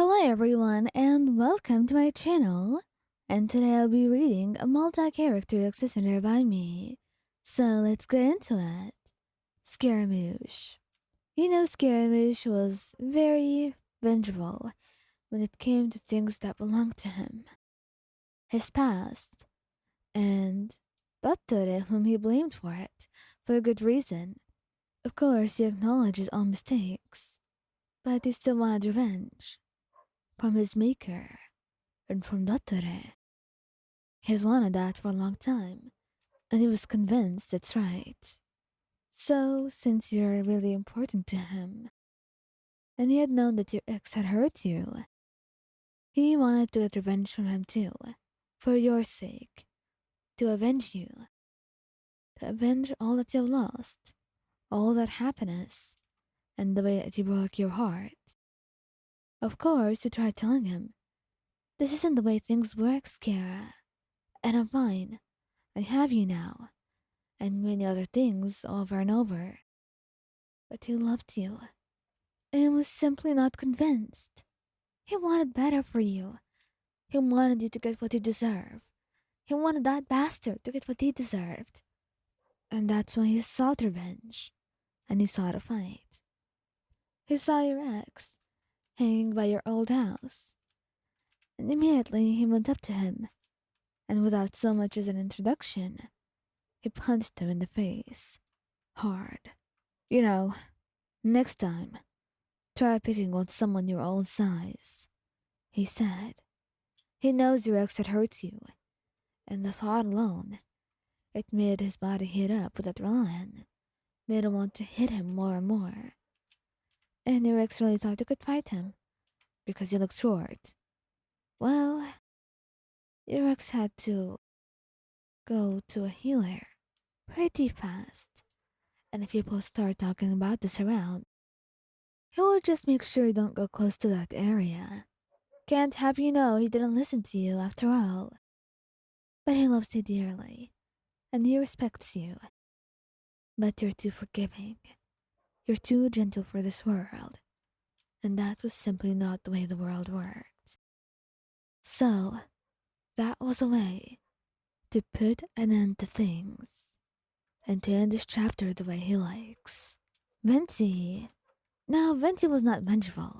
Hello everyone and welcome to my channel. And today I'll be reading a multi-character existence by me. So let's get into it. Scaramouche. Scaramouche was very vengeful when it came to things that belonged to him. His past, and Dottore whom he blamed for it, for a good reason. Of course he acknowledged his own mistakes, but he still wanted revenge. From his maker. And from Dottore. He's wanted that for a long time, and he was convinced it's right. So, since you're really important to him, and he had known that your ex had hurt you, he wanted to get revenge from him too, for your sake, to avenge you, to avenge all that you've lost, all that happiness, and the way that he broke your heart. Of course, you tried telling him, this isn't the way things work, Skara, and I'm fine. I have you now, and many other things over and over. But he loved you, and was simply not convinced. He wanted better for you. He wanted you to get what you deserve. He wanted that bastard to get what he deserved. And that's why he sought revenge, and he sought a fight. He saw your ex hanging by your old house, and immediately he went up to him, and without so much as an introduction, he punched him in the face. Hard. You know, next time, try picking on someone your own size, he said. He knows your ex had hurt you, and the thought alone, it made his body heat up with adrenaline, made him want to hit him more and more. And your ex really thought you could fight him, because you looked short. Well, your ex had to go to a healer pretty fast, and if people start talking about this around, he will just make sure you don't go close to that area. Can't have you know he didn't listen to you after all. But he loves you dearly, and he respects you. But you're too forgiving. You're too gentle for this world, and that was simply not the way the world worked. So, that was a way to put an end to things, and to end this chapter the way he likes. Venti. Now, Venti was not vengeful.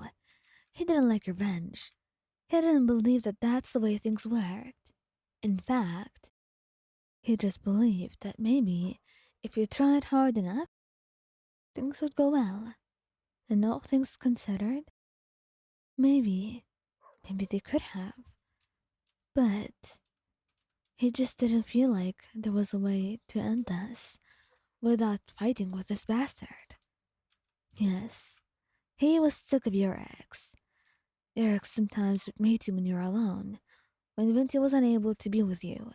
He didn't like revenge. He didn't believe that that's the way things worked. In fact, he just believed that maybe if you tried hard enough, things would go well. And all things considered, maybe, maybe they could have. But he just didn't feel like there was a way to end this without fighting with this bastard. Yes, he was sick of your ex. Your ex sometimes would meet you when you're alone, when Vinci was unable to be with you.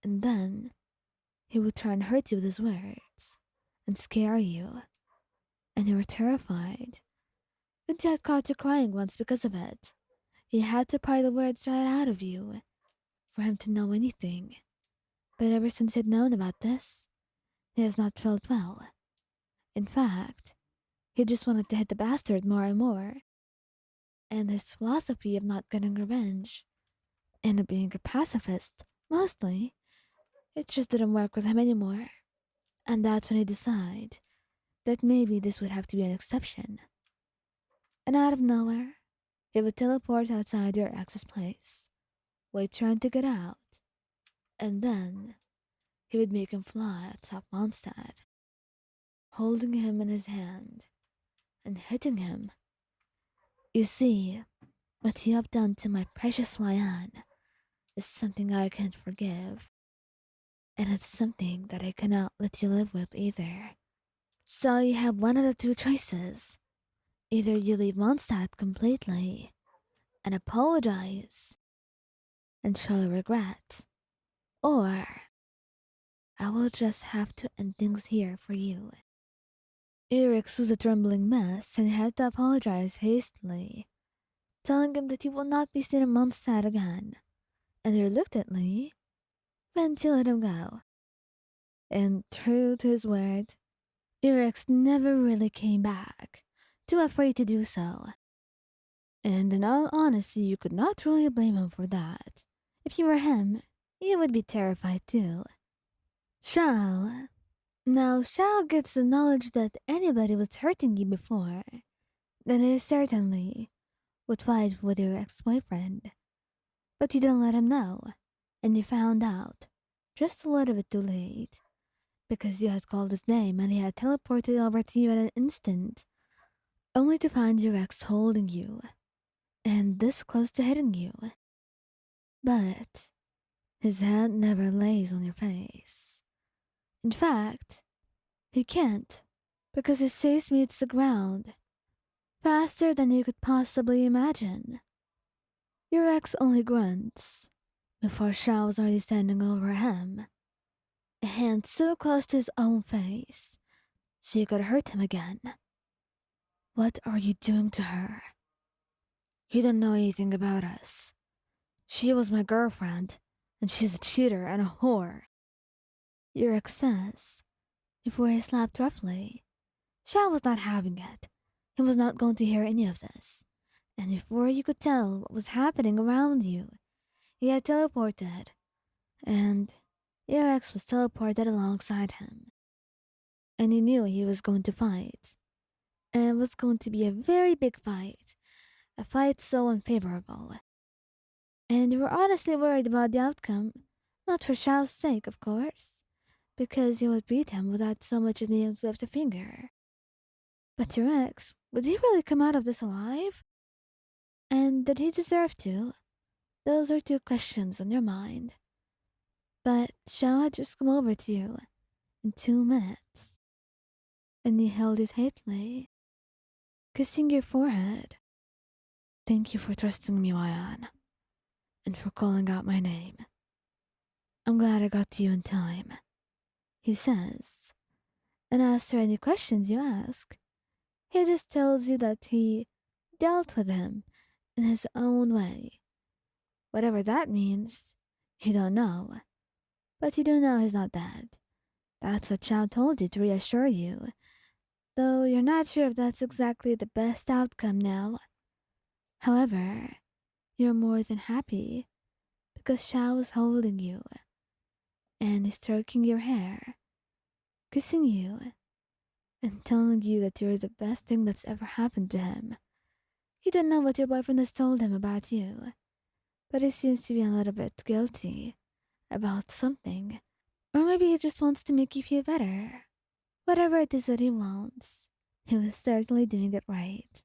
And then he would try and hurt you with his words and scare you, and you were terrified. Vinci had caught you crying once because of it. He had to pry the words right out of you for him to know anything. But ever since he'd known about this, he has not felt well. In fact, he just wanted to hit the bastard more and more. And his philosophy of not getting revenge, and of being a pacifist, mostly, it just didn't work with him anymore. And that's when he decided that maybe this would have to be an exception. And out of nowhere, he would teleport outside your ex's place, while trying to get out, and then he would make him fly atop Mondstadt, holding him in his hand and hitting him. You see, what you have done to my precious Wayan is something I can't forgive, and it's something that I cannot let you live with either. So you have one of the two choices. Either you leave Mondstadt completely and apologize and show regret, or I will just have to end things here for you. Eric's was a trembling mess and had to apologize hastily, telling him that he will not be seen in Mondstadt again, and reluctantly, Venti let him go. And true to his word, Eric's never really came back, too afraid to do so. And in all honesty, you could not really blame him for that. If you were him, you would be terrified too. Xiao. Now, Xiao gets the knowledge that anybody was hurting you before. Then he certainly would fight with your ex-boyfriend. But you didn't let him know. And he found out. Just a little bit too late. Because you had called his name and he had teleported over to you in an instant. Only to find your ex holding you. And this close to hitting you. But his hand never lays on your face. In fact, he can't. Because his face meets the ground. Faster than you could possibly imagine. Your ex only grunts. Before Xiao was already standing over him. A hand so close to his own face. So you could hurt him again. What are you doing to her? You don't know anything about us. She was my girlfriend, and she's a cheater and a whore. Your ex says, before he slapped roughly. Xiao was not having it. He was not going to hear any of this. And before you could tell what was happening around you, he had teleported. And your ex was teleported alongside him. And he knew he was going to fight. And it was going to be a very big fight. A fight so unfavorable. And you were honestly worried about the outcome. Not for Xiao's sake, of course. Because you would beat him without so much as needing to lift a finger. But your ex, would he really come out of this alive? And did he deserve to? Those are two questions on your mind. But Xiao had just come over to you in 2 minutes. And he held you tightly, kissing your forehead. Thank you for trusting me, Wayan, and for calling out my name. I'm glad I got to you in time, he says. And as for any questions you ask, he just tells you that he dealt with him in his own way. Whatever that means, you don't know. But you do know he's not dead. That's what Xiao told you to reassure you. Though you're not sure if that's exactly the best outcome now. However, you're more than happy because Xiao is holding you and is stroking your hair, kissing you, and telling you that you're the best thing that's ever happened to him. You don't know what your boyfriend has told him about you, but he seems to be a little bit guilty about something. Or maybe he just wants to make you feel better. Whatever it is that he wants, he was certainly doing it right.